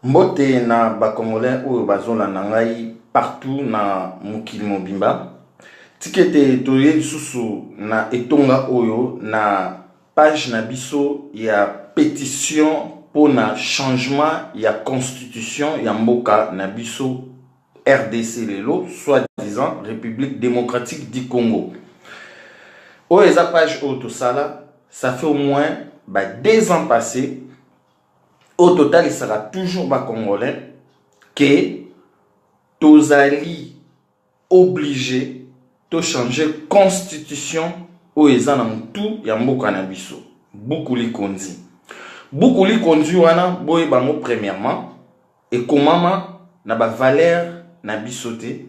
Mbote na bakongolais oyo bazola na ngai partout na mokili mobimba. Tikete toye lisusu na etonga oyo na page na biso ya pétition pour na changement ya constitution ya mboka na biso RDC lelo, soi-disant République démocratique du Congo. Oyo eza page oyo tosala, ça fait au moins 2 ans passés. Au total, il sera toujours bas congolais que tozali obligé de changer constitution au ezanam tout ya mboka na biso. Bukuli kondi. Bukuli kondi wana boye bango premièrement et komama na ba valeur na bisote.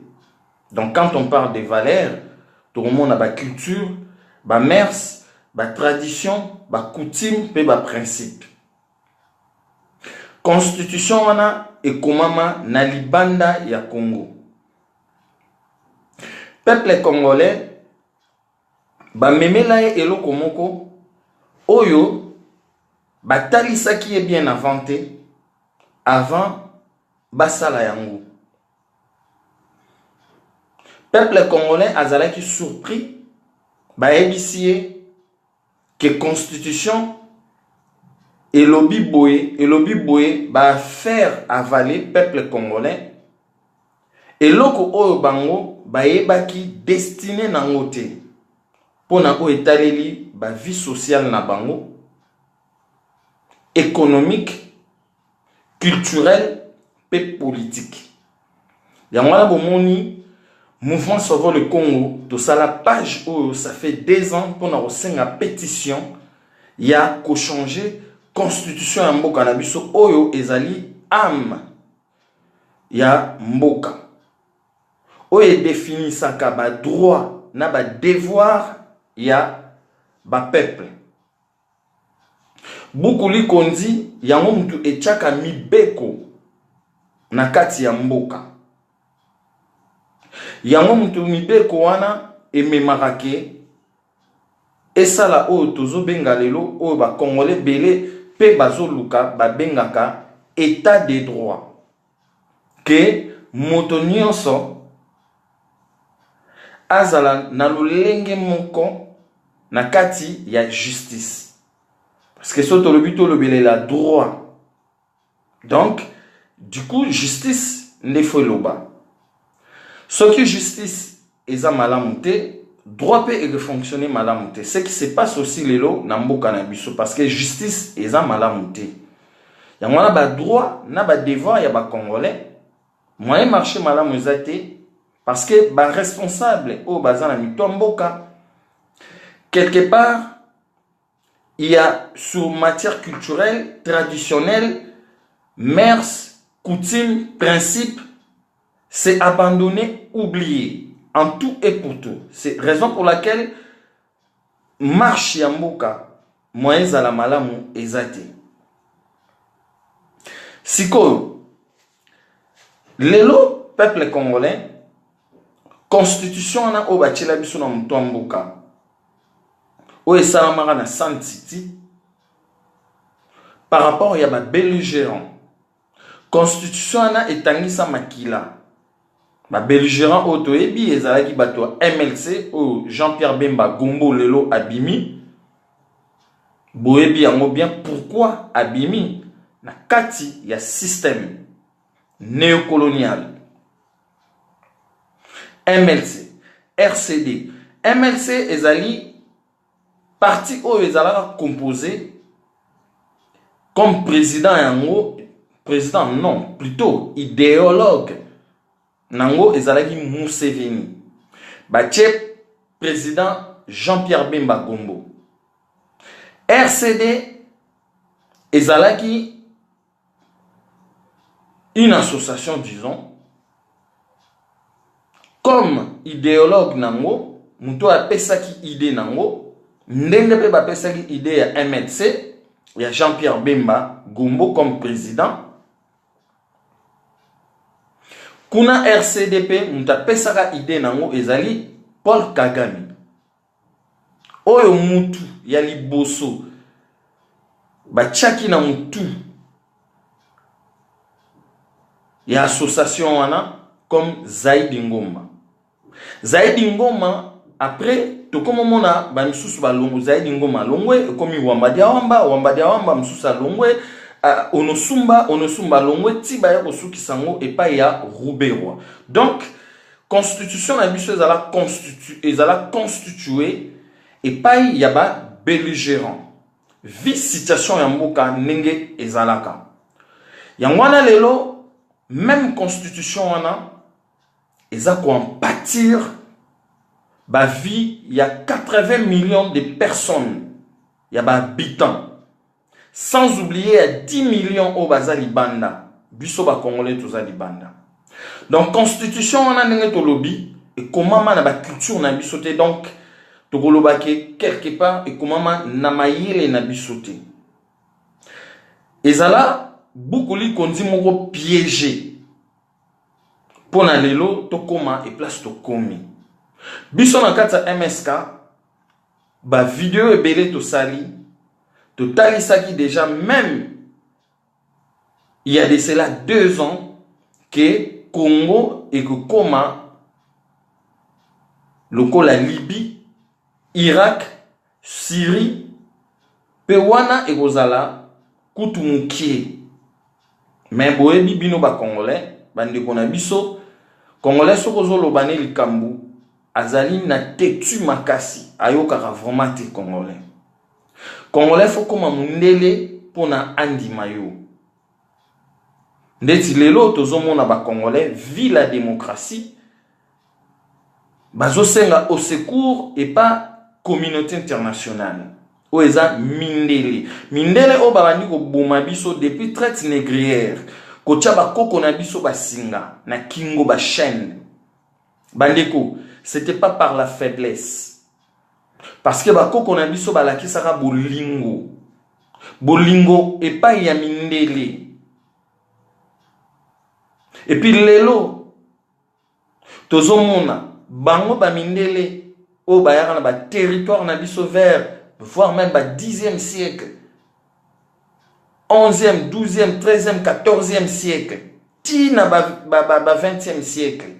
Donc quand on parle de valeurs, tout le monde a ba culture, ba mœurs, ba tradition, ba coutume pe ba principe. Constitution wana ekomama na libanda ya Congo. Peuple congolais ba memela eloko moko oyo batalisa qui est bien inventé avant basala yango. Peuple congolais azalaki surpris ba ebisie que constitution et lobby boye va faire avaler peuple congolais et loko oyo bango bayebaki destiné nango te pona ko etaleli ba vie sociale na bango, économique, culturelle et politique. Yamwana bomoni mouvement Sauvons le Congo to sala page oyo ça fait 2 ans pona ko senga pétition ya ko changer constitution ya mboka na biso oyo ezali âme ya mboka oyo définissaka ba droit na ba devoir ya ba peuple. Bukuli kondi yango mutu etiaka mibeko na kati ya mboka. Yango mutu mibeko wana ememaka ke esala oyo tozo benga lelo oyo ba congolais belé pe bazoluka babengaka état de droit que moto nyonso azala na lolenge moko na kati ya justice, parce que soto le but le la droit, donc du coup justice ne faut loba ce qui justice eza malamu te, droit peut fonctionner malamu te. Ce qui se passe aussi lelo na mboka na biso parce que justice eza malamu te. Ya mwana ba droit na ba devoir ya ba congolais moyen marché malamu eza te parce que ba responsable o baza na mito mboka quelque part il y a sur matière culturelle, traditionnelle, mœurs, coutumes, principes, c'est abandonné, oublié. En tout et pour tout. C'est raison pour laquelle marche ya mboka moyen za la malamu ezate. Sikoyo lelo peuple congolais constitution na o bachela biso na muto mboka o esalamaka na Sun City par rapport ya ba belligérant. Constitution na etangisa makila ba belligérant auto ebi ezalaki bato MLC o Jean-Pierre Bemba Gombo lelo abimi boyebi yango bien pourquoi abimi na kati ya système néocolonial. MLC, RCD, MLC ezali parti o ezalaka composé comme président yango, président non, plutôt idéologue nango ezalaki Museveni. Bache président Jean-Pierre Bemba Gombo. RCD ezalaki une association, disons, comme idéologue nango, muto apesaki idée nango, ndenge pe bapesaki idée ya MLC, ya Jean-Pierre Bemba Gombo comme président. Kuna RCDP muta pesaka ide nango ezali Paul Kagame. Oyo mutu ya liboso bachaki na mutu Il y a association comme Zaidi Ngoma. Zaidi Ngoma, après, tout comme on a, Msusu Balongo, Zaidi Ngoma, Longwe, comme Wamba Diawamba, Msusa Longwe, Onosumba Longwe, Tibaya Kosuki Sango, et pas ya Rouberwa. Donc, constitution na biso ezala constituée, et pas yaba belligérant. Vice situation ya mboka nenge ezalaka. Yangwana lelo, même constitution wana, eza ko en pâtir, ba vie, il y a 80 millions de personnes, il y a habitants. Sans oublier, il y a 10 millions au baza libanda. Biso ba Congolais toza libanda. Donc, constitution wana nenge to lobby, et comment na ba culture na bisote, donc, to kolobake quelque part, et comment na mayele na bisote. Ezala, beaucoup li kondi moko piégé. Pour na lelo, to koma et place to komi. Biso na kata MSK, ba vidéo ebele to sali, to tali saki déjà même, il y a de cela 2 ans, que Congo et que Koma, loko la Libye, Irak, Syrie, Pewana et Gozala, Koutumukie. Mais boyebi bino ba Congolais, bande kona biso, Congolais sokozo lobane likambu, azali na tetu makasi, ayokaka vraiment te Congolais. Congolais faut koma mundele pona andi mayo. Ndeti lelo tozomona ba Congolais vit la démocratie, bazo senga au secours et pas communauté internationale. Oeza mindele. Mindele o babandi ko boma biso depuis traite négrière. Ko tchaba koko na biso basinga na kingo ba chaîne. Bandeko, c'était pas par la faiblesse. Parce que ba koko na biso balakisaka bolingo. Bolingo et pas ya mindele. Et puis lelo tozomona bango ba mindele o bayaka na ba territoire na biso vers voire même le 10e siècle, 11e, 12e, 13e, 14e siècle, tina 20e siècle.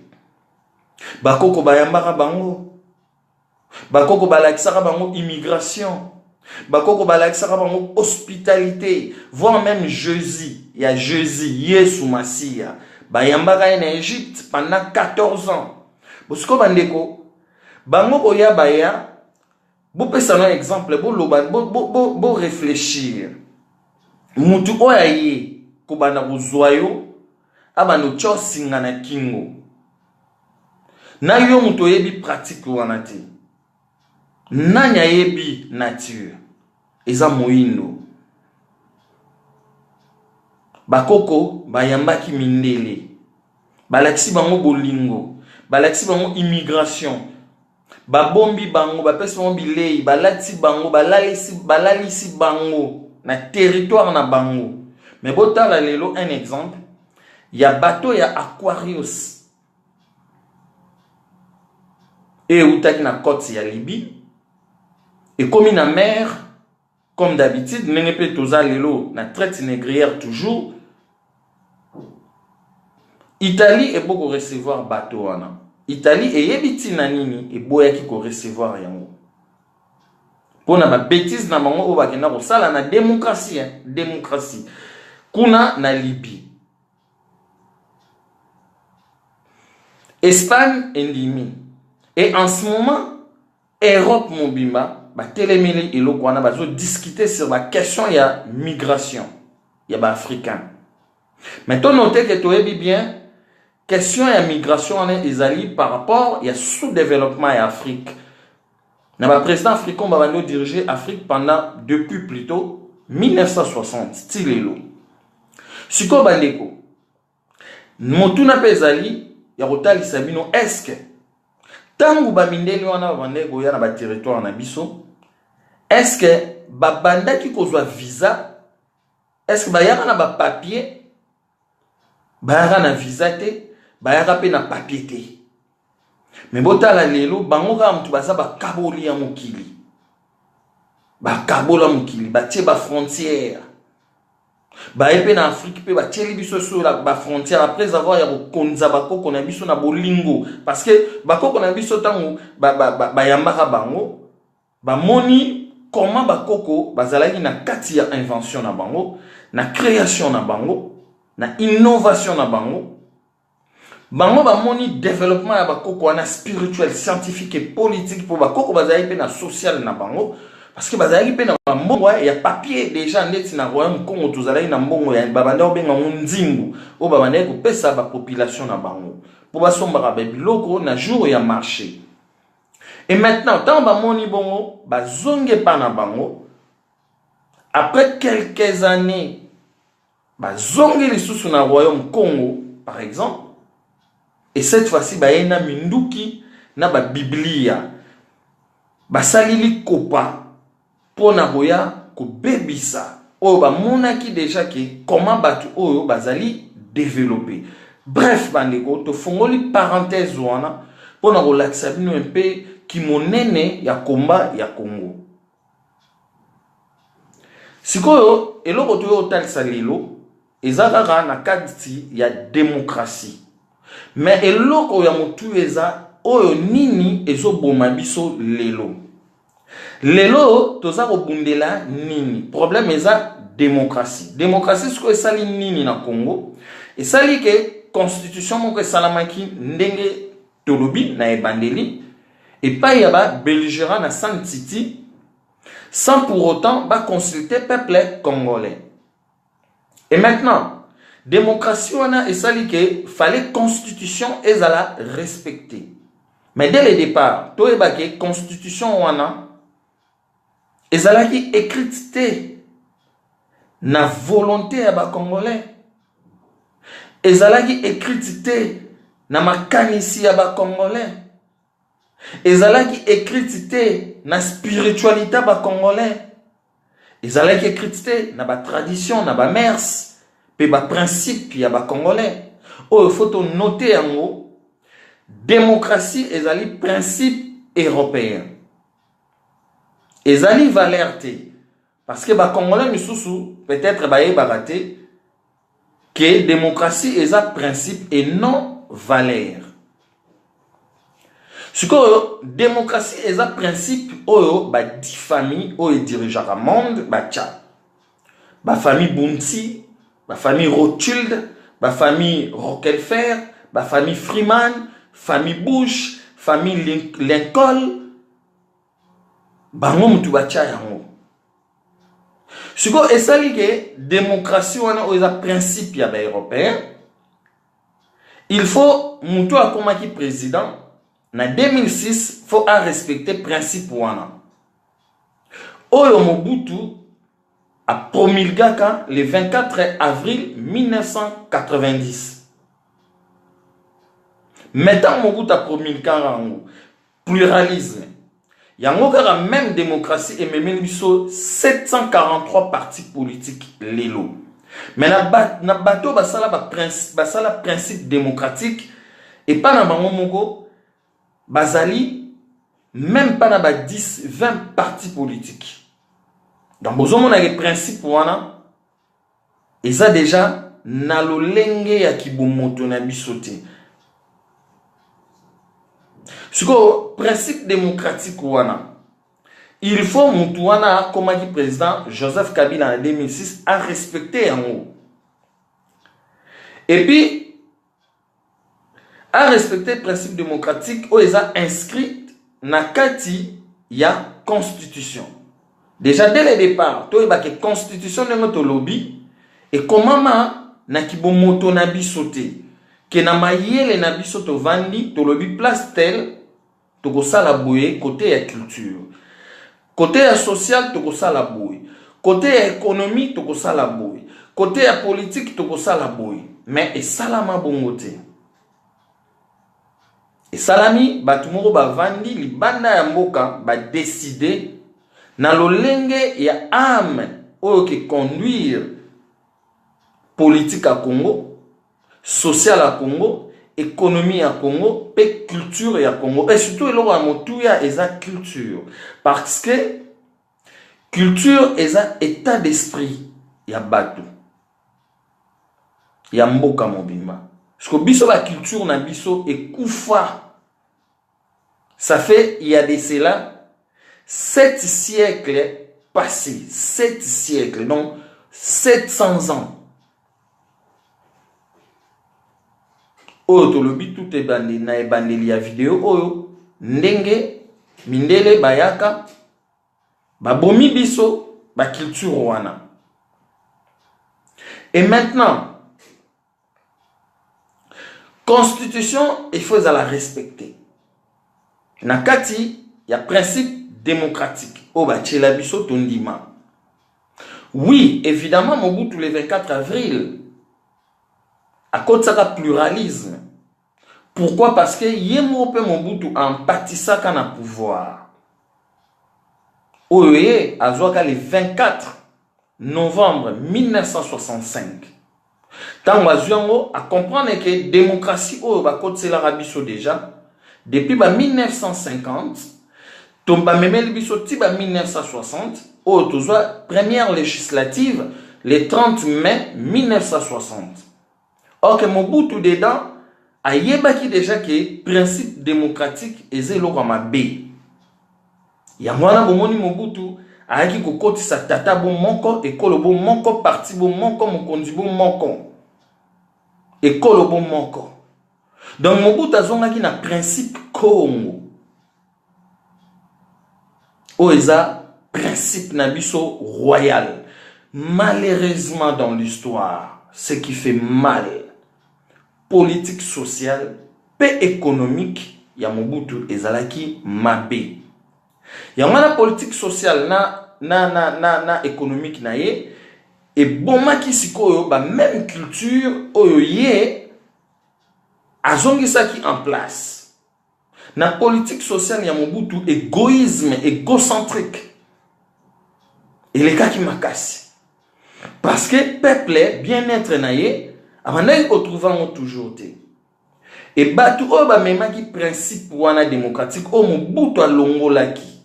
Bakoko bayambaka bango, bakoko balakisaka bango immigration, bakoko balakisaka bango hospitalité, voire même Jésus, il y a Jésus, Yesu Masia, bayambaka en Égypte pendant 14 ans. Bosko bandeko, bango koya baya, vous pouvez un exemple, vous réfléchir. Mutu oyaye, kubana buzoyo, abano cho singana kingo. Na yo mutu yebi pratique wanati. Nanya yebi nature. Eza moindo. Bakoko, bayambaki mindele. Balakisi bango bolingo. Balakisi bango immigration. Babombi bango, bapesi bango bilei, balati bango, balalisi bango, na territoire na bango. Mais botala lelo un exemple, il y a bateau ya Aquarius. Et outaki na côte ya Libye. Et comme na mer, comme d'habitude, n'engepe toza lelo na traite négrière toujours. Italie est beaucoup recevoir bateau wana. Italie et yebiti na nini et boya ki ko recevoir yango. Pona ba bêtise na bango o bakenda ko sala na démocratie, démocratie. Kuna na Libye. Espagne endimi. Et en ce moment, Europe mobimba ba telemeli eloko wana bazo discuter sur la question ya migration. Ya ba africain. Maintenant notez que toyebi bien question de migration est par rapport à sous-développement en Afrique. Le président africain va diriger l'Afrique pendant depuis plutôt 1960. Style Siko bandeko. Motuna pezali ya rotali sabino est-ce que tangu ba mindeli wana bandeko ya na ba territoire na biso est-ce que ba banda ki kozwa visa est-ce que ba yaka na ba papier ba yaka na visa te bayaka pe na papier te. Mais botala lelo bango ka mutu baza ba kaboli ya mokili. Ba kabola mokili, ba tie ba frontière. Ba epe na Afrique pe ba tieli biso sur la ba frontière après avoir ya konza bakoko na biso na bolingo parce que bakoko na biso tango ba yambaka bango ba moni comment bakoko bazalaki na kati ya invention na bango na création na bango na innovation na bango bango ba moni développement ya bakoko na spirituel scientifique et politique pour bakoko bazalaki pe na social na bango. Parce que bazali pe na mbongo ya papier déjà ndeti na royaume Congo tozalaki na mbongo ya babanda obenga nzingu o babanda ko pesa ba population na bango pour basombaka ba biloko na jour ya marché. Et maintenant tant ba moni bongo bazonge pa na bango après quelques années bazonge lisusu na royaume Congo par exemple et cette fois-ci ba ena minduki na ba biblia basalili kopa pona boya ko bebisa o ba monaki déjà que comment batu oyo bazali développer. Bref bandeko to fongoli parenthèse wana pona ko lakisa bino un peu ki monene ya komba ya Congo. Sikoyo eloko to yo talisa lelo ezaka na kaditi ya démocratie. Mais eloko ya motu eza oyo nini ezoboma biso lelo. Lelo toza kobundela nini problème eza démocratie. Démocratie siko esali nini na Congo esali ke constitution moko esalamaki ndenge tolobi na ebandeli epai ya ba belligérant na San Titi sans pour autant ba consulter peuple congolais. Et maintenant démocratie wana esali ke fallait constitution ezala respectée. Mais dès le départ toyeba ke constitution wana ezalaki écrite te na volonté ya ba congolais. Ezalaki écrite te na makanisi ya ba congolais. Ezalaki écrite te na spiritualité ba congolais. Ezalaki écrite te na ba tradition na ba mers pe ba principe ya ba congolais. Oh, il faut noter yango démocratie ezali principe européen. Ezali valeur te parce que ba congolais misusu peut-être ba yebakate que démocratie eza principe et non valeur. Sikoyo démocratie eza principe oyo ba 10 familles oyo dirigeaka monde ba tcha. Ba famille Bunti, ba famille Rothschild, ba famille Rockefeller, ba famille Freeman, famille Bush, famille Lincoln. Bango mutu bacha yango. Siko esali ke démocratie wana oza principe ya ba européen. Il faut mutu akomaki président na 2006 faut a respecter principe wana. Oyo Mobutu a promulgaka le 24 avril 1990. Maintenant Mobutu a promulgaka pluralisme. Yango kaka même démocratie et même biso 743 partis politiques lelo. Mais na bato basala principe démocratique et pas na bango moko bazali même pas na ba 10 20 partis politiques. Donc bozomo na les principes wana eza déjà na lolenge ya kibomoto na bisote. Siko principe démocratique wana il faut mutu wana comme dit président Joseph Kabila en 2006 a respecté yango. Et puis a respecté principe démocratique ou eza inscrit na kati ya constitution. Déjà dès le départ to eba ke constitution ndenge to lobby et comment na kibomoto na bisote ke na mayele na biso to vandi to lobby place tel to ko sala boye côté ya culture, côté ya social to ko sala boye, côté ya économie to ko sala boye, côté ya politique to ko sala boye, mais et salama bongote et salami batumoko ba vandi libanda ya mboka ba décider na lolenge ya âme oyo ke conduire politique à Congo, social à Congo, économie à Congo, et culture à Congo. Et surtout, il y a motuya eza culture. Parce que culture eza état d'esprit ya bato. ya mboka mobimba. Parce que biso la culture na biso est koufa. Ça fait, il y a de cela 7 siècles passés. 7 siècles, donc 700 ans. Oyo tolobi tout ebandeli na ebandeli ya vidéo oyo ndenge mindele bayaka babomi biso ba culture wana. Et maintenant, constitution, il faut la respecter. Nakati, il y a principe démocratique. Oba tchela biso tondima. Oui, évidemment, Mobutu le 24 avril, à cause de ça pluralisme. Pourquoi? Parce que Yemope Mobutu en pâtissaka na pouvoir. Oye, Azoaka le 24 novembre 1965. Tant Wazuango à comprendre que la démocratie au Bakot c'est l'Arabie déjà depuis 1950, tomba memel biso tiba 1960, au tozoa première législative le 30 mai 1960. Or que Mobutu dedans a yebaki déjà que principe démocratique ezelo kama B. Yangwana bomoni Mobutu ayaki kokotisa tata bo moko ekolo bo moko parti bo moko mokonzi bo moko ekolo bo moko. Donc Mobutu azongaki na principe Congo. Oeza principe na biso royal. Malheureusement dans l'histoire, ce qui fait mal, politique sociale, paix économique, ya Mobutu ezalaki mabe. Ya la politique sociale na économique na ye et bomaki sikoyo ba même culture oyo ye azongisaki en place. Na politique sociale ya Mobutu égoïsme égocentrique. Et les cas qui makasi. Parce que peuple bien-être na ye abandaki kotrouvant toujours te. Et batu oyo ba memaki principe wana démocratique o Mobutu alongolaki.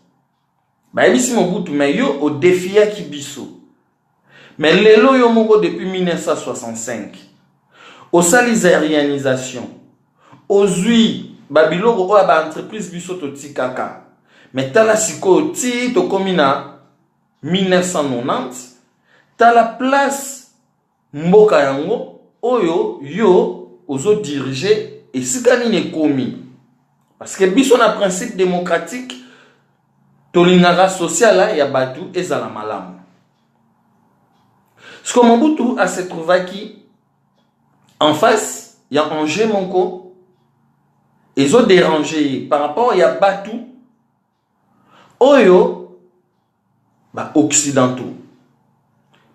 Bah ici Mobutu mais yo au défi à Kibiso. Mais lelo yo moko depuis 1965. Au salisarianisation. Aux ui babiloko o ba entreprise biso to tikaka. Mais tala siko ti to komina 1990 tala place mboka yango oyo yo ozo diriger et sikani ne komi. Parce que biso na principe démocratique Tolingara social ya batu ezala malamu. Ce que Mobutu a se trouvé qui en face, il y a Angers Monko, ils ont dérangé par rapport à batu oyo ba occidentaux.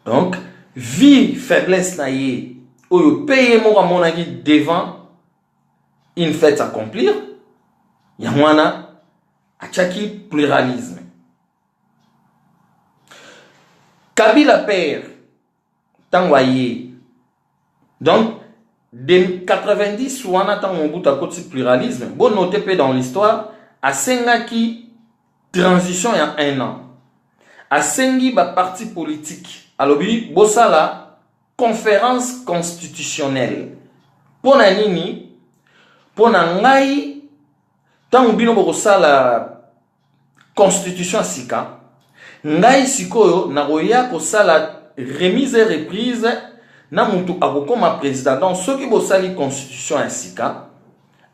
Donc vie faiblesse na ye oyo paye mo monaki devant une fête accomplir. Ya mwana Achaki pluralisme. Kabila père Tangwaye. Donc, de 90 ou en attendant mon bout à côté pluralisme, bon noter dans l'histoire, à Sengaki, transition il y a 1 an. À Sengi, ba parti politique. Alors, Bossala, conférence constitutionnelle. Pour Nanini, pour Nangai, tant bino bokosa la constitution sika ngai sikoyo na roya kosala remise et reprise na mutu akokoma président donc ceux qui bosali constitution sika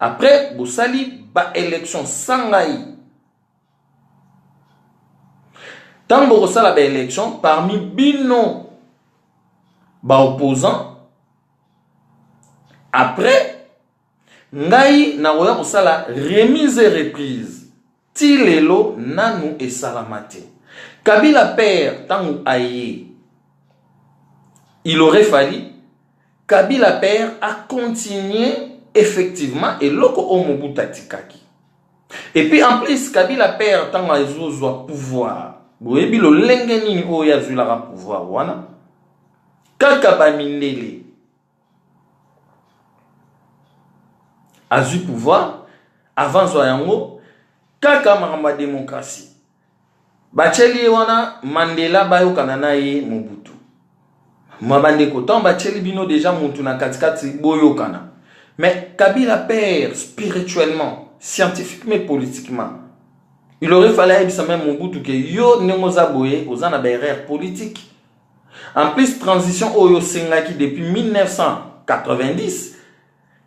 après bosali ba élection sangai tant bokosala ba élection parmi bino ba opposant après Ngai na roya kosala remise et reprise. Ti lelo nanu e salamate. Kabila père tangu aye. Il aurait fallu Kabila père a continué effectivement et loko o Mobutu tikaki. Et puis en plus Kabila père tangu azozwa pouvoir. Boyebi lo lenge nini o ya zulaka pouvoir wana. Kaka ba mindele. A eu pouvoir avant Zoyango kaka maramba démocratie bacheli wana Mandela bayo kanana ye Mobutu Mabande kotan ba tcheli bino déjà mutu na katikati boyokana. Mais Kabila perd spirituellement, scientifiquement et politiquement. Il aurait fallu que même Mobutu que yo nemoza boye aux ana barrière politique. En plus transition oyo sengaki depuis 1990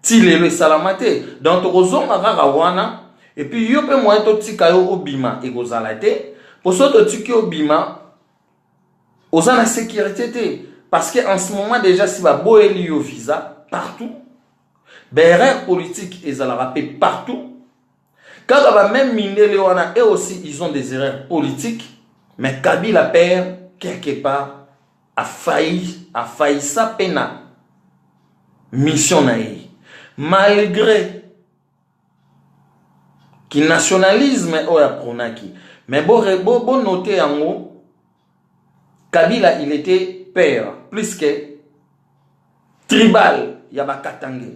tilelo salamate donc ozonga kaka wana et puis yo pe moyen to tika yo obima e kozala te pour soto tiki obima ozana sécurité te parce que en ce moment déjà si ba boeli yo visa partout barrière politique ezala pe partout. Quand même Mindele wana et aussi ils ont des erreurs politiques mais Kabila perd quelque part a failli sa pena mission naïe malgré qui nationalisme oya pronaki mais bon noter en haut Kabila il était père plus que tribal Yabakatangé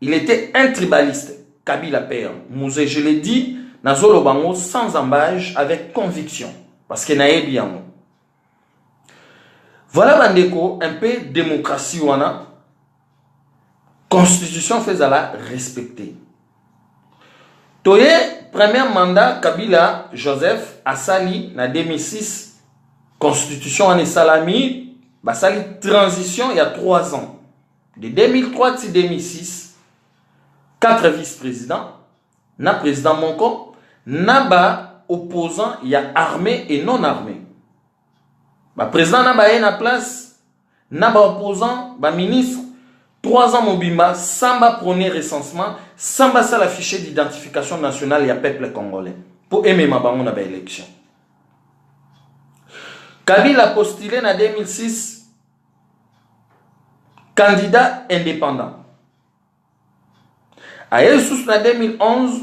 il était un tribaliste Kabila père Mouzé je l'ai dit nazolo bango sans embâche avec conviction parce que naebi yango. Voilà bandeko un peu démocratie wana constitution fait à la respecter. Toye premier mandat Kabila Joseph Asali na 2006 constitution en salami basali transition il y a 3 ans de 2003 à 2006 4 vice-présidents na président Monko na ba opposant il y a armé et non armé. Le président n'a pas na place, n'a pas opposant, ba ministre, 3 ans mobimba, sans ba prôner recensement, sans ba ça la fichier d'identification nationale, il y a peuple congolais. Pour aimer ma bango na ba élection. Kabila a postulé en 2006, candidat indépendant. A sous en 2011,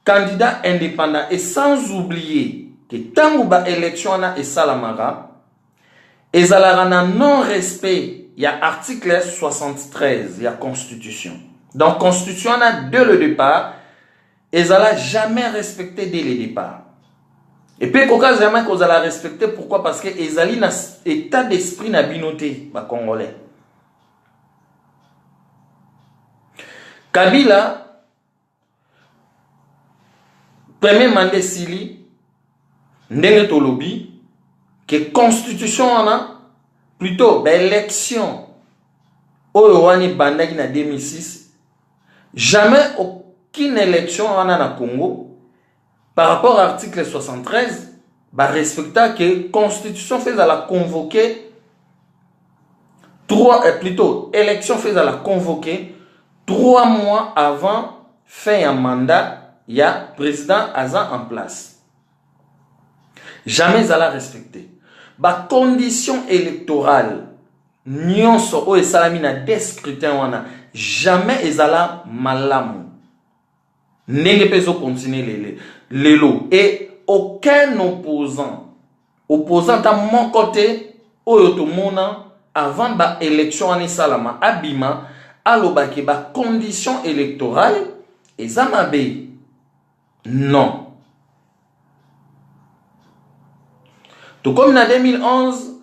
candidat indépendant. Et sans oublier que tant que l'élection a et salamara, et ça non-respect, il y a article 73, il y a constitution. Donc, constitution a dès le départ, et ça n'a jamais respecté dès le départ. Et puis, pourquoi jamais qu'on a respecté? Pourquoi? Parce que Ezali n'a état d'esprit n'a binoté, les Congolais. Kabila, premier mandat Sili, ndenge tolobi, que constitution a plutôt l'élection au bandaki na 2006 jamais aucune élection en a Congo par rapport à l'article 73 bah respecta que constitution fait à la convoquer plutôt élection fait à la convoquer 3 mois avant fin un mandat il y a président Azan en place jamais à la respecter. Ba condition électorale nyonso o esalami na des scrutins wana jamais ezala malamu ndenge peso continuer lelo et aucun opposant à mon côté oyo to mona avant ba élection en salama abima alobaki ba condition électorale ezamabe non. Tout comme en 2011,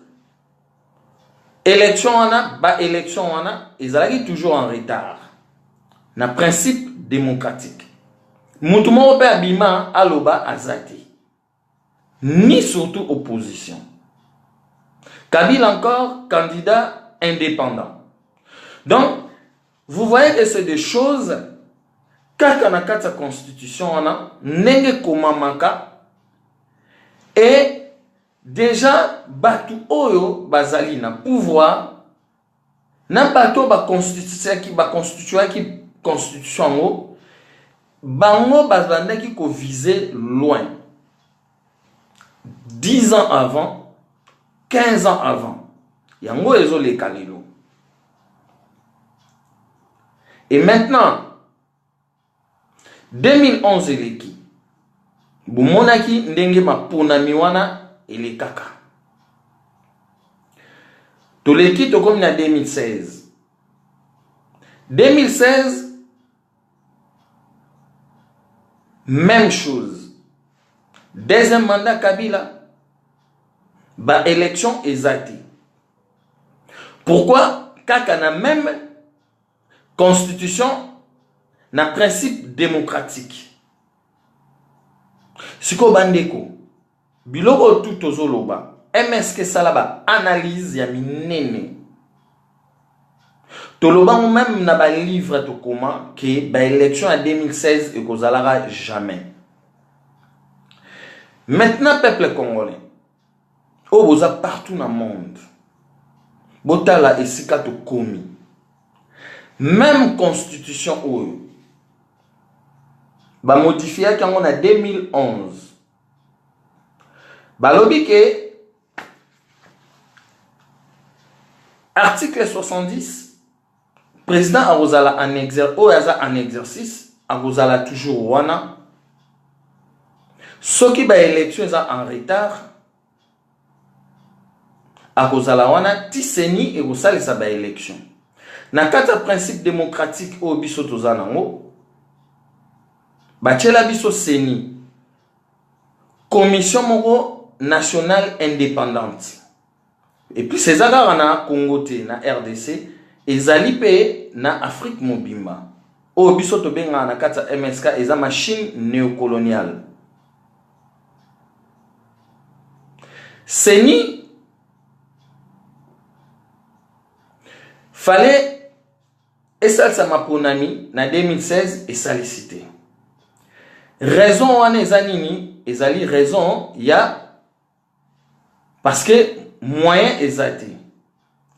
élection ils allaient toujours en retard. Na principe démocratique. Moutoumou pe abima aloba azati. Ni surtout opposition. Kabila encore candidat indépendant. Donc, vous voyez que c'est des choses kaka na kata constitution wana nenge komamaka et déjà batu oyo bazali na pouvoir na bato ba constitution ngo bango bazandaki ko viser loin 10 ans avant 15 ans avant yango ezo le kalelo et maintenant 2011 eleki bumonaki ndenge maponami wana ele kaka. Tout l'équipe comme en 2016. 2016, même chose. Deuxième mandat Kabila, ba élection exacte. Pourquoi? Kaka na même constitution na principe démocratique. Siko bandeko biloko tout tozoloba MSK salaba analyse ya minene toloba même na ba livre to comment que ba élection en 2016 et kozalara jamais. Maintenant peuple congolais o boza partout dans le monde botala esika to komi même constitution oyo ba modifier quand on a 2011 balobi que article 70 président Arozala en exercice Arozala toujours wana soki ba élection en retard Arozala wana tiseni et kosalisa ba élection na kata principe démocratique o biso tozanango Bachela biso seni commission moko nationale indépendante et puis ces agards na Congo te na RDC ezali pe na Afrique mobimba o biso to benga na kata MSK eza machine néocoloniale seni fallait esalisa maponami na 2016 et salicité. Raison wana ezanini ezali raison ya parce que moyen ezate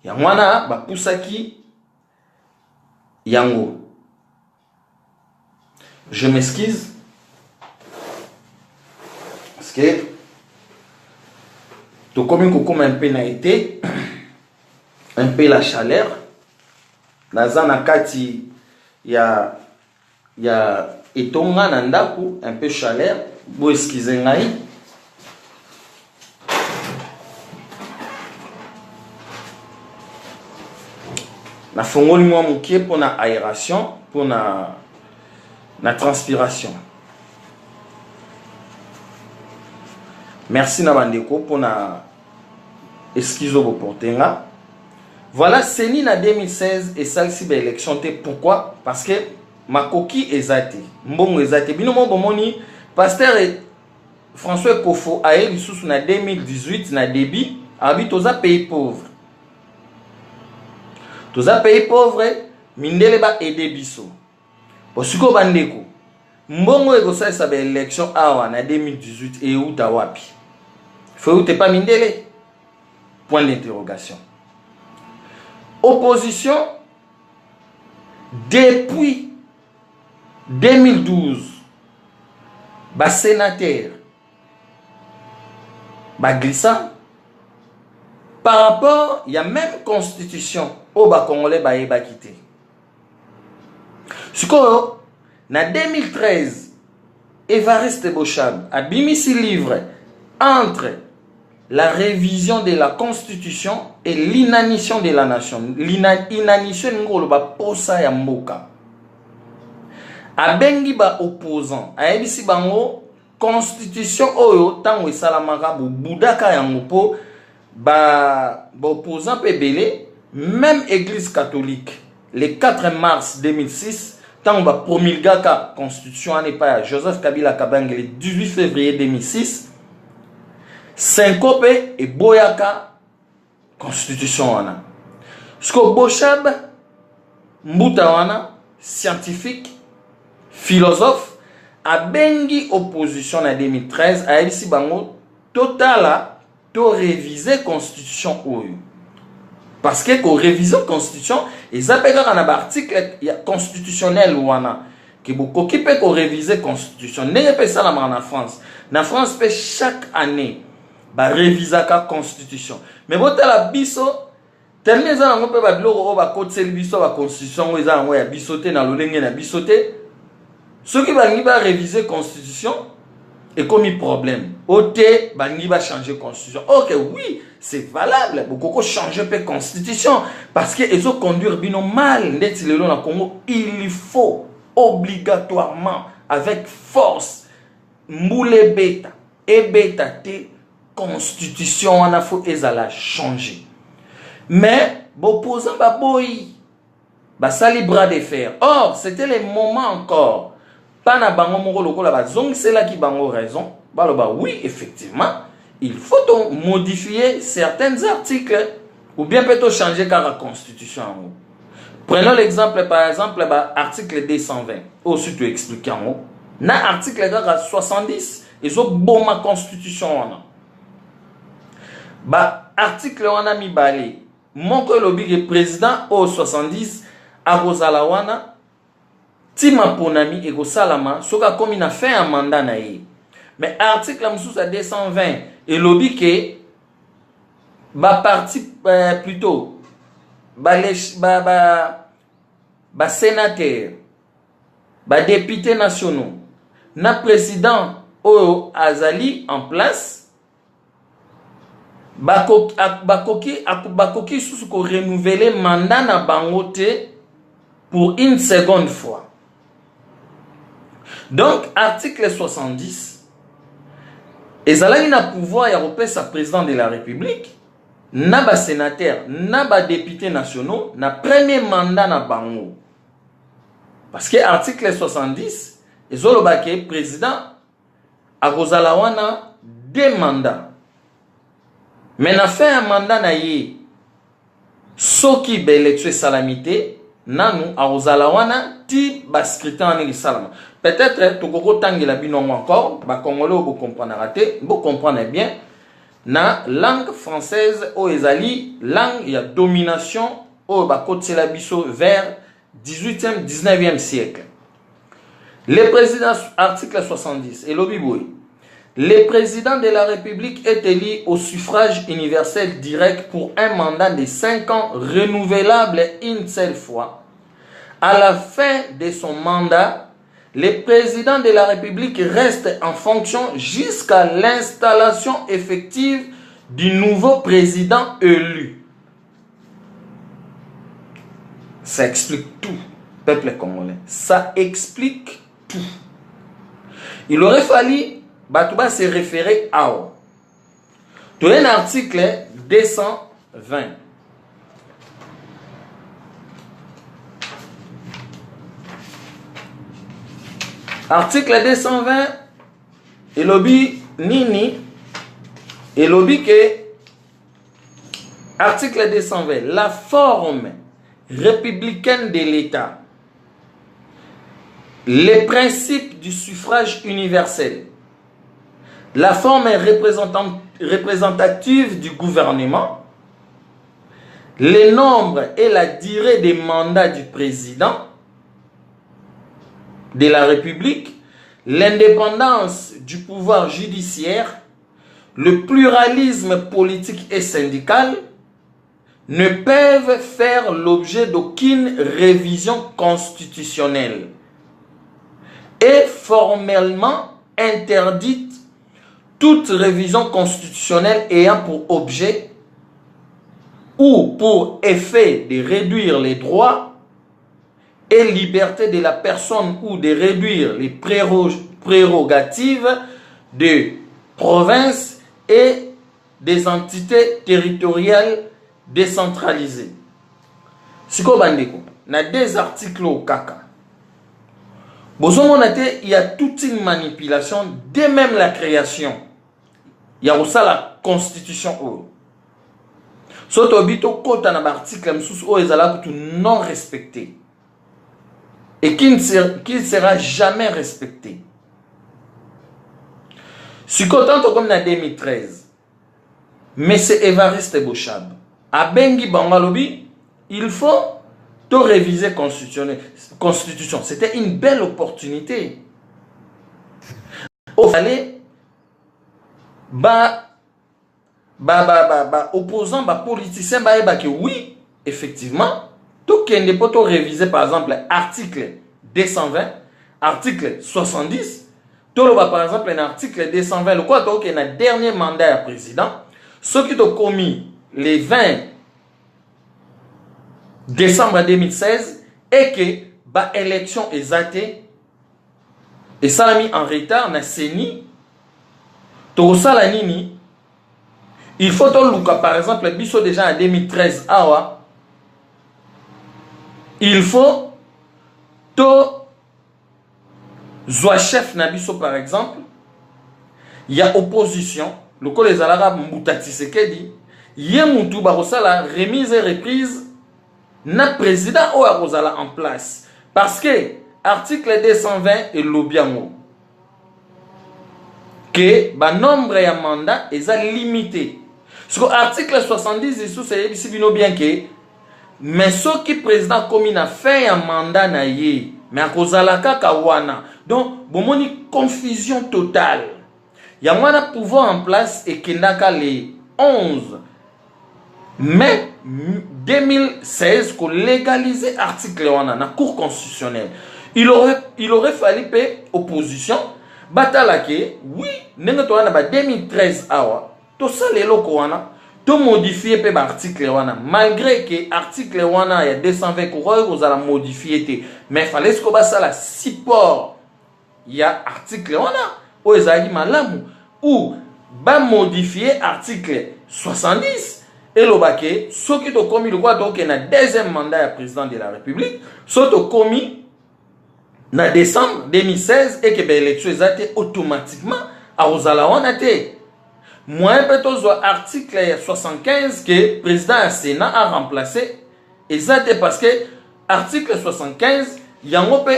ya mwana ba pusaki yango. Je m'excuse parce que to comme kokoma un peu na été un peu la chaleur naza na kati ya etonga na ndaku un peu chaleur bo excusez ngai na fongoli mwa mokie pour na aération pour na transpiration. Merci na bandeko pour na excuso bo portenga. Voilà, Seni na 2016 et ça aussi belle élection. Pourquoi? Parce que makoki ezate, mbongo ezate. Bino mo bomoni pasteur François Kofo a eu sous na 2018 na débit habite aux pays pauvres. Toza pays pauvres mindele ba aider biso. Posiko bandeko. Mbongo egosa sa belle élection awa na 2018 et uta wapi. Faut ou pas mindele? Point d'interrogation. Opposition depuis 2012 ba sénateur ba glissant par rapport il y a même constitution au ba congolais ba yeba quitté. Sikoyo na 2013 Évariste Bochab a bimisi livre entre la révision de la constitution et l'inanition de la nation. L'inanition ngolo ba posa ya mboka. Abengi ba opposant. Ayebisi bango constitution oyo tango esalamaka bu budaka yango po ba opposant pebele même église catholique le 4 mars 2006 tango ba promulgaka constitution n'est pas Joseph Kabila Kabange le 18 février 2006 syncope et boyaka constitution wana. Sko Bochab mbuta wana scientifique philosophe a bengi opposition en 2013 a ici bango totala to réviser constitution oyo parce que ko réviser constitution ils appellent un article constitutionnel wana que beaucoup qui peut ko réviser constitution n'est pas ça la France. Na France peut chaque année ba révisaka constitution mais botala biso tellement za ngo pe ba biloko o ba kotseli biso ba constitution ngo za ngo ya bisote na lolenge na bisote ceux qui va ba réviser constitution et comme problème oté ba ngi ba changer constitution. OK, oui, c'est valable beaucoup changer pe constitution parce que ils ont conduire bino mal ndeti lelo na Congo. Il faut obligatoirement avec force mboule beta et beta te constitution wana faut ezala changer mais Opposant ba boy. Ba sali bras de fer. Or, c'était les moments encore. Pas na bango moko lokola ba zong c'est là qui bango raison. Baloba oui, effectivement, il faut modifier certains articles ou bien peut-on changer car la constitution. Prenons l'exemple par exemple article 220. Aussi tu expliques en haut. Na article 70 ils ont bon ma constitution article wana mi balé. Mon que le président au 70 a Rosala wana tima ponami ego salama soka comme il a fait un mandat na ye. Mais article à 220 et lobby que parti plutôt sénateur député nationaux na président au azali en place bakoki sous ko renouveler mandat na bangote pour une seconde fois. Donc article 70 ezalaki na pouvoir ya kopesa président de la République na ba sénateur na ba député nationaux na premier mandat na bango. Parce que article 70 ezoloba ke président akozala wana deux mandats. Mais na fait un mandat na ye soki ba élection salamité nanu akozala wana ti ba scrutin en salama. Peut-être tokoko tangela binongo encore ba congolais ko comprendre raté, bo comprendre bien na langue française o ezali langue ya domination o ba kotela biso vers 18e 19e siècle. Le président article 70 et l'obiboui. Le président de la République est élu au suffrage universel direct pour un mandat de 5 ans renouvelable une seule fois. À la fin de son mandat, le président de la République reste en fonction jusqu'à l'installation effective du nouveau président élu. Ça explique tout, peuple congolais. Ça explique tout. Il aurait fallu Batouba se référer à où? Tu as un article 220. Article 220, et lobby nini, et lobby que, article 220, la forme républicaine de l'État, les principes du suffrage universel, la forme représentative du gouvernement, le nombre et la durée des mandats du président de la République, l'indépendance du pouvoir judiciaire, le pluralisme politique et syndical ne peuvent faire l'objet d'aucune révision constitutionnelle et formellement interdite toute révision constitutionnelle ayant pour objet ou pour effet de réduire les droits et liberté de la personne ou de réduire les prérogatives de provinces et des entités territoriales décentralisées. Siko bandeko, na des articles au kaka. Il y a toute une manipulation dès même la création. Il y a aussi la constitution. Soto bito kota na article msusu o ezala non respecté. Et qui ne sera jamais respecté. Si content comme en 2013, mais c'est Évariste Bochab. À Bengi Bangalobi, il faut tout réviser constitution. C'était une belle opportunité. Au fallait, opposants, politiciens, que oui, effectivement, tout qui n'est pas révisé, par exemple, article 220, article 70, tout par exemple, un article 220, le quoi, qui est un dernier mandat à président, ce qui ont commis les 20 décembre 2016 et que l'élection est zatée et ça l'a mis en retard, na seni, tout ça la nini, il faut tout par exemple, biso déjà en 2013, awa, il faut to zwa chef nabiso par exemple, il y a opposition, le col les Arabes Moutati Sekedi, Yemutu Barosala remise et reprise na président ou Arosala en place. Parce que article 220 est l'obiamo. Que ba nombre ya mandat est limité. Parce que article 70 sous c'est bien que mais ce qui président comme il a fait un mandat na ye mais à cause la kawana. Donc bon une confusion totale. Il y a un pouvoir en place et qui n'a qu'à les 11 mai 2016 qu'on légalisé l'article dans la Cour constitutionnelle. Il aurait fallu payer opposition. Batalake, oui, nous avons 2013 awa. Tout ça, les locaux, tout modifié l'article malgré que l'article il y a 220 coureurs, vous allez modifier. Mais il fallait que ça la support. Il y a article où ils ont dit malamu ou ba modifier article 70 et le baquet ceux qui ont commis le droit donc il y a un deuxième mandat du président de la République ceux qui ont commis en décembre 2016 et que l'élection a été automatiquement à Osalawana été moins peut-être article 75 que le président du Sénat a remplacé exactement parce que article 75 il y a un peu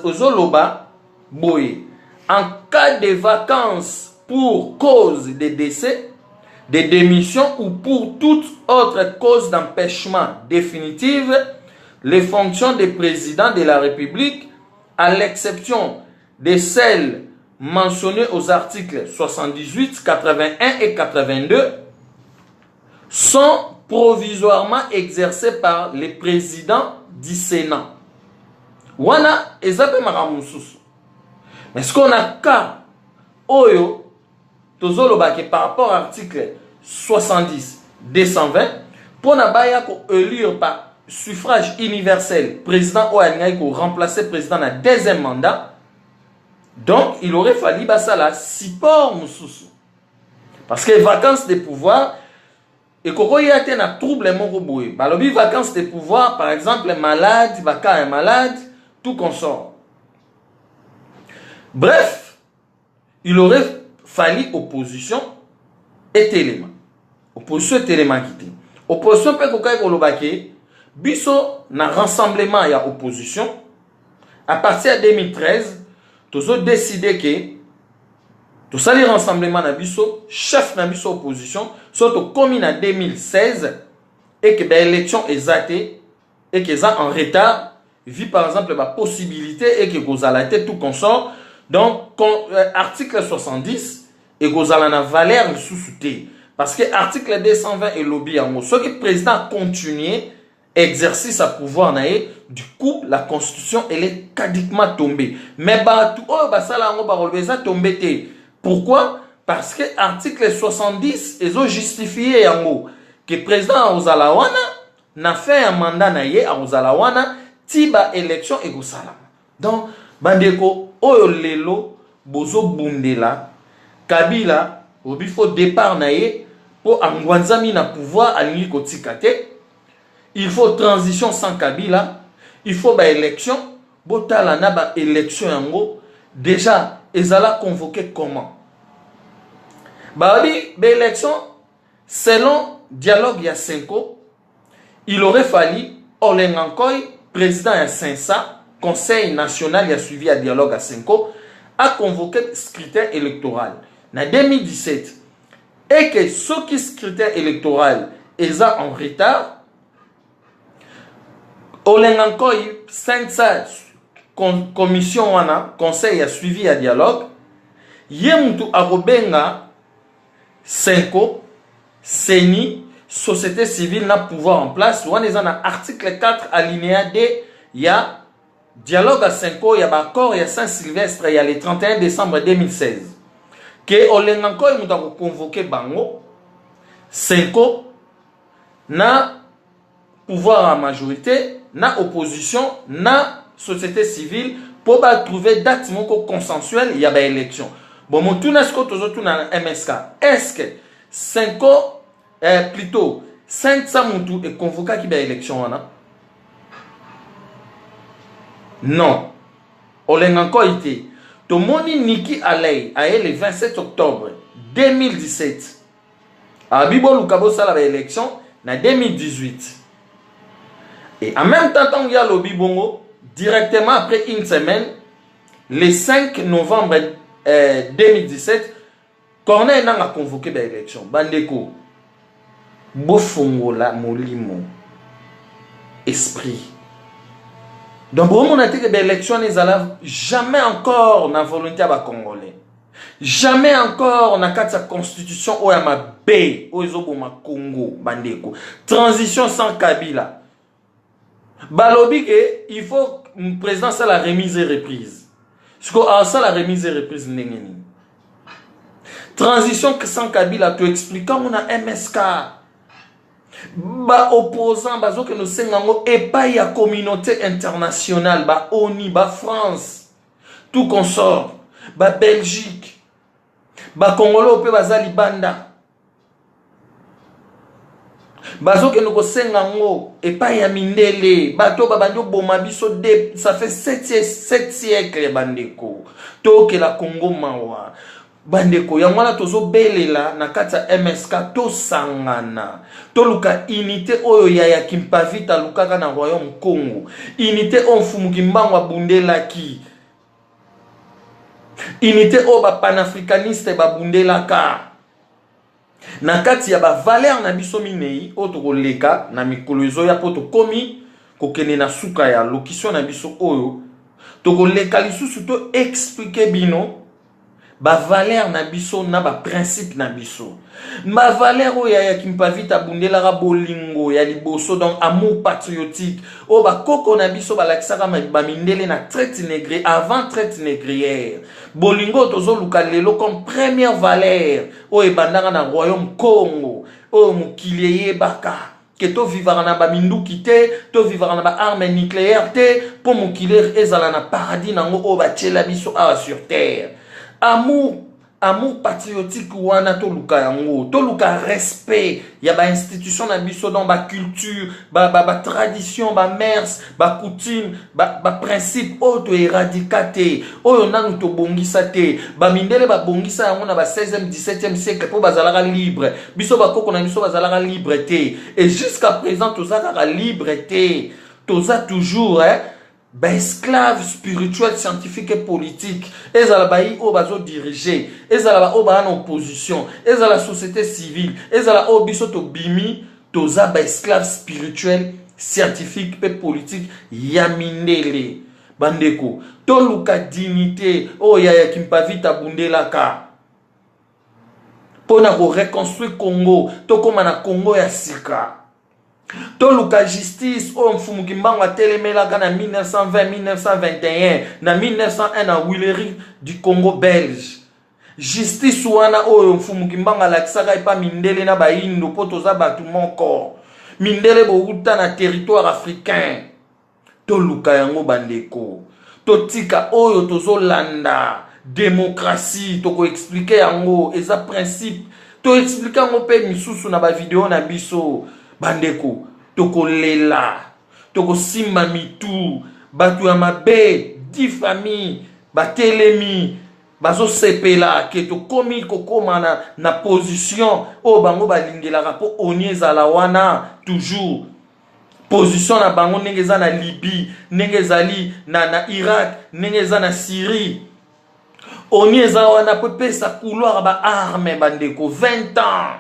Ozoloba boy en cas de vacances pour cause de décès, de démission ou pour toute autre cause d'empêchement définitive, les fonctions de président de la République, à l'exception de celles mentionnées aux articles 78, 81 et 82, sont provisoirement exercées par les présidents du Sénat. Wana ezape maramususu. Mais ce qu'on a cas, Oyo, par rapport à l'article 70, 220, pour n'abaya ko élire par suffrage universel, président Oyangaï ko remplacer président dans le deuxième mandat, donc il aurait fallu ça la support mususu. Parce que vacances de pouvoir, et koko y a un trouble mon roboué. Balobi vacances de pouvoir, par exemple, malade, vaca un malade, tout consort. Bref, il aurait fallu opposition et téléma. Opposition et téléma quitté. Opposition peut qu'on kolobake, biso na rassemblement ya opposition. À partir de 2013, tous ont décidé que tout ça les rassemblements na biso, chef na biso opposition, sont commis en 2016 et que l'élection est zatée et que ça en retard, vu par exemple la possibilité et que vous allez tout consort. Donc, article 70, et vous allez en valeur sous-souté. Parce que l'article 220 est lobby en mot. Ce que le président continue exercer sa pouvoir, du coup, la constitution, elle est caduquement tombée. Mais, pourquoi? Parce que l'article 70 est justifié en mot. Que le président Ozalawana n'a fait un mandat à Ozalawana, tiba élection et Gosalam. Donc, bandeko, oyo lelo bozo bundela Kabila obifo départ nae pour angwanzami na pouvoir alingi kotikate. Il faut transition sans Kabila, il faut ba élection, botala na ba élection yango déjà ezala convoqué comment? Ba élection selon dialogue ya Senko, il aurait fallu Olengankoy président ya Sensa Conseil national a suivi un dialogue à Senko, a convoqué scrutin électoral en 2017. Et que ce qui scrutin électoral est en retard, Olengankoy, commission, conseil a suivi un dialogue, Yemutu Arobenga, Senko, Seni, société civile n'a pouvoir en place. On est dans l'article 4 alinéa D, il y a dialogue à Senko, il y a accord, il y a Saint-Sylvestre, il y a le 31 décembre 2016. Que Olenganko il m'a convoqué Bango, Senko, na pouvoir à majorité, na opposition, na société civile, pour trouver date consensuelle, il y a une élection. Bon, mon tout n'est-ce que tout MSK. Est-ce que Senko, plutôt, Saint-Samuntu est convoqué qui a une élection? Non. Olenga encore été. Tomoni Niki Alei a le 27 octobre 2017. A Bibo Lukabo Sala élection na 2018. Et en même temps, il y a le Bibongo, directement après une semaine, le 5 novembre 2017, Corneille n'a convoqué l'élection. Bandeko, Bofongola Molimo, esprit. Donc, on a dit que l'élection n'est jamais encore na volonté à Congolais. Jamais encore on a sa constitution ou ma B, ou ma Congo, Bandeko. Transition sans Kabila. Balobi que il faut un président ça la remise et reprise. Parce que ça la remise et reprise n'engeni. Transition sans Kabila, tu expliques quand on a MSK. Ba opposant bazo que nous sengango et pas y a communauté internationale, ba ONU, ba France, tout consort, ba Belgique, ba Congolo pe bazali banda. Bazo que nous sengango et pas y a mindele, bato babanjo bomabiso de ça fait 7 siècles bandeko. To que la Congo mawa. Bandeko yangwana tozo belela na kata MSK to sangana to luka unité oyo ya kimpavita lukaka na royaume Congo unité on fumukimbango bundelaki unité o ba panafricaniste ba bundelaka na kati ya ba valeur na biso minei o to koleka na mikolo ezo ya poto komi kokene na suka ya lokiso na biso oyo to koleka lisusu to expliquer bino ba valeur na biso na ba principe na biso ma valeur o ya kimpavita bundela ga bolingo ya liboso donc amour patriotique o ba koko na biso ba lakisaka ba mindele na traite négrière avant traite négrière bolingo tozo luka lelo comme première valeur o ebandanga na royaume Congo o mukili yebaka que to vivara na ba minduki te to vivara na ba arme nucléaire te pour mukili ezala na paradis nango o ba tchela biso a sur terre. Amour patriotique wana to luka yango to luka respect ya ba institution na biso dans ba culture ba tradition ba mœurs ba coutume ba principe auto éradicate oyo nanu to bongisa te ba mindele ba bongisa yango na ba 16e 17e siècle po bazalaka libre biso ba koko na biso bazalaka libre te et jusqu'à présent tozaka libre te toza toujours ben esclave spirituel, scientifique et politique. Ezala bayi o bazo diriger, ezala o ba en opposition, ezala société civile, ezala o biso to bimi, toza ba esclave spirituel, scientifique et politique yamindele. Bandeko, to luka dignité, o ya kimpavita bundelaka. Pona ko reconstruire Congo, to koma na Congo ya sika. Toluka justice o mfumukimbango atelemela na 1920 1921 na 1901 na Willery du Congo belge justice wana o mfumukimbango lakisaka epa mindele na baindo po toza batu moko mindele bouta na territoire africain toluka yango bandeko totika oyo tozolanda démocratie toko expliquer yango eza principe to expliquer yango pe misusu na ba vidéo na biso bandeko toko lela toko simba mitu batu ya mabe 10 familles batelemi bazo sepela ke to komi kokoma na position o bango balingelaka po onyeza la wana toujours position na bango ndenge na Libye ndenge zali na Irak ndenge na Syrie onyeza wana po pesa couloir ba arme bandeko 20 ans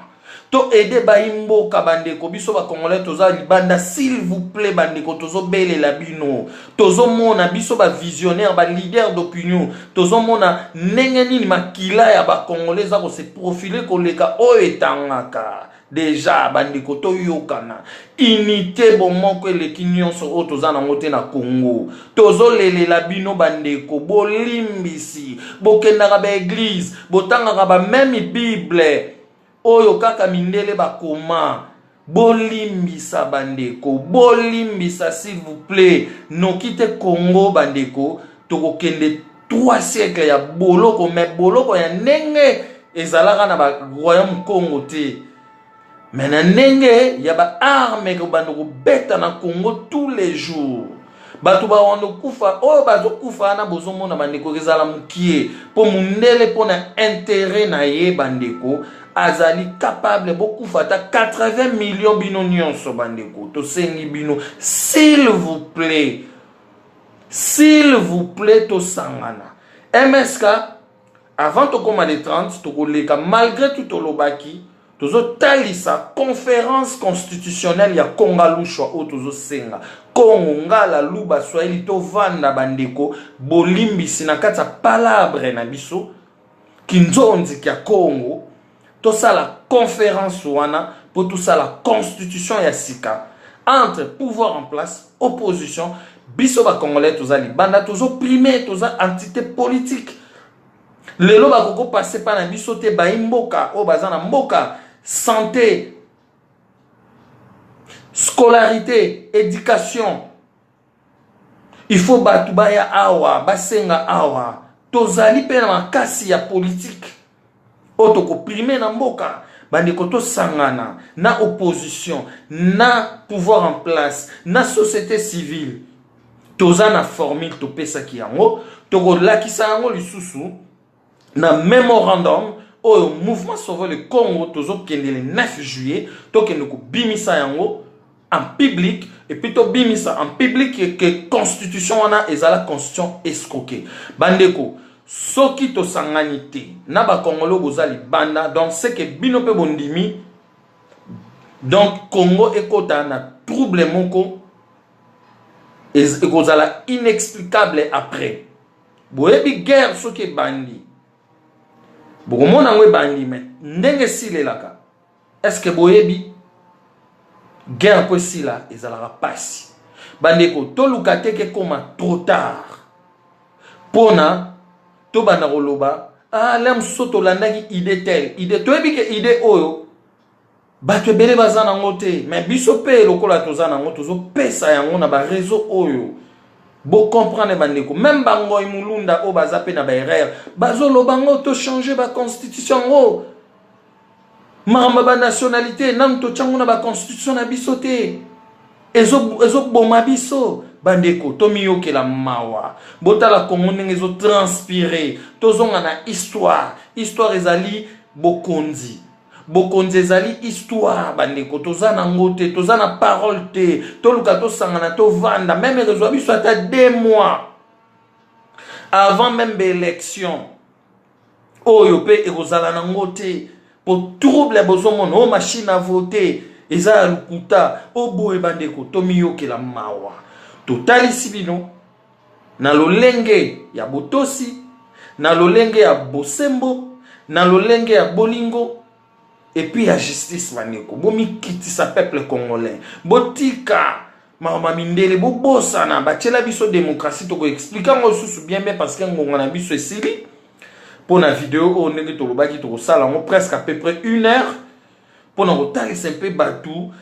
to aider baimbo kabandeko biso ba congolais toza libanda s'il vous plaît bandeko tozo bele la bino tozo mona biso ba visionnaire ba leader d'opinion tozo mona ndenge nini makila ya ba congolais za ko se profiler koleka o etangaka déjà bandeko to yokana unité bomoko eleki nyonso o toza na ngote na Congo tozo lele la bino bandeko bolimbisi bokendaka ba église botangaka ba même bible oyo kaka mindele bakoma bolimbisa bandeko bolimbisa s'il vous plaît nokite Congo bandeko tokokende 3 siècles ya boloko mais boloko ya ndenge ezalaka na ba royaume Congo te mais na ndenge ya ba arme ko bandeko beta na Congo tous les jours Bato ba wando kufa, oh bato kufa na bozomo na bandeko ezala mukie po mundele po na intérêt na ye bandeko azali capable beaucoup fata 80 millions bino nyonso bandeko to sengi bino s'il vous plaît to sangana MSK avant to koma de 30 to koleka malgré tout olobaki tozo talisa conférence constitutionnelle ya Konga Lushwa o tozo senga Kongo ngala luba swahili to vanda bandeko bolimbisi na kata palabre na biso kinzonzi kya Kongo tout ça la conférence wana pour tout ça la constitution ya sika entre pouvoir en place opposition biso ba congolais tous ali banda tous opprimés tous entité politique lelo ba koko passer par na biso te ba imboka o bazana mboka santé scolarité éducation il faut batuba ya awa basenga awa tozali pe na makasi ya politique otoko primé na mboka bandeko to sangana na opposition na pouvoir en place na société civile toza na formule to pesa ki yango toko lakisa yango lisusu na memorandum au mouvement sauver le Congo tozo kende le 9 juillet to kende ko bimisa yango en public et puis to bimisa en public que constitution wana ezala constitution escroquée bandeko soki to sanganité na ba Congolo bozali banda donc c'est que bino pe bondimi donc Congo ekota na trouble moko ekozala inexplicable après boyebi guerre soki bandi bokomona ngwe bandi mais ndenge silelaka est-ce que boyebi guerre po sila ezalaka pasi bandeko toluka te ke koma trop tard pona to bana koloba lem soto landaki idée telle idée toyebi ke idée oyo bato ebele baza nango te mais biso pe lokola toza nango tozopesa yango na ba réseau oyo bo comprendre bandeko même bango imulunda o baza pe na ba erreur bazoloba ngo to changer ba constitution ngo mamba ba nationalité nan to chango na ba constitution na biso te ezo boma biso bandeko tomiyokela mawa botala Congo ndenge ezo transpirer tozonga na histoire ezali bokonzi ezali histoire bandeko toza nango te toza na parole te toluka tosangana tovanda même rezwa biso ata 2 mois avant même l'élection oyo pe ekozala nango te pour trouble bozomona o machine à voter eza lukuta oboye bandeko tomiyokela mawa totalisi bino na lolenge ya botosi na lolenge ya bosembo na lolenge ya bolingo et puis la justice bandeko bomikitisa peuple congolais botika mama mindele bobosa na bachela biso démocratie toko expliquer ngo susu bien parce que ngonga na biso esili pour la vidéo on ndenge tolobaki toko sala ngo presque à peu près 1 heure pour na kotalisa un peu batou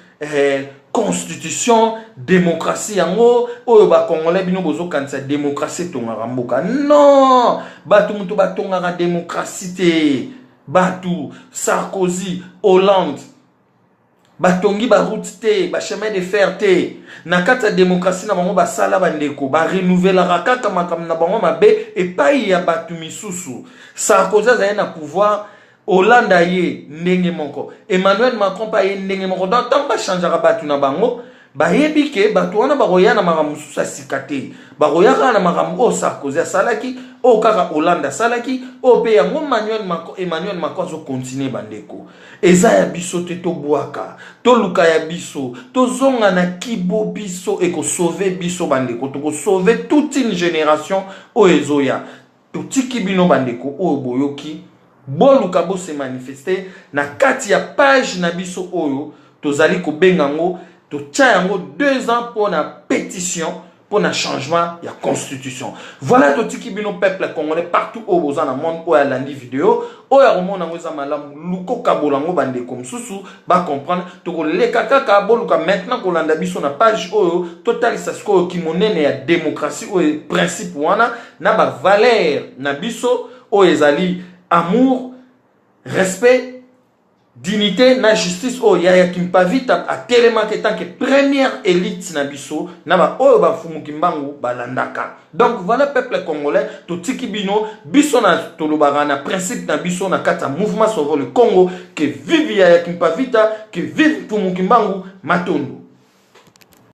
constitution démocratie yango oyo ba congolais bino bozo kanisa démocratie tongaka mboka non batu muto batongaka démocratie te batu Sarkozy Hollande batongi ba route te ba chemin de fer te na kata démocratie na bango basala bandeko ba renouveler kaka makam na bango mabe epai ya batu misusu Sarkozy azali na pouvoir Hollande aye ndenge moko Emmanuel Macron pa ye ndenge moko donc tant ba changer batu na bango ba yebike batu wana ba roya na makambo mususu sikate ba roya na makambo o Sarkozy asalaki o kaka Hollande asalaki o pe yango Emmanuel Macron zo continuer bandeko eza ya biso te to bwaka to luka ya biso to zonga na kibo biso e ko sauver biso bandeko to ko sauver toute une génération o ezoya to tiki bino bandeko o boyoki boluka bo se manifester na kati ya page na biso oyo tozali ko bengango to tia yango 2 ans pour na pétition pour na changement ya constitution voilà to tiki bino peuple congolais partout au boza na monde o ya landi vidéo o ya romona ngo za malamu luko kabolango bande comme susu ba comprendre to ko leka kaka boluka maintenant ko landa biso na page oyo total sasko ki monene ya démocratie o principe wana na ba valeur na biso o ezali amour, respect, dignité na justice o Yaya Kimpavita a tellement que tant que première élite na biso na ba oyo ba fumu kimbangu balandaka. Donc voilà peuple congolais to tikibino biso na tolobara na principe na biso na kata mouvement sauver le Congo que vive Yaya Kimpavita, que vive fumu kimbangu Matondo.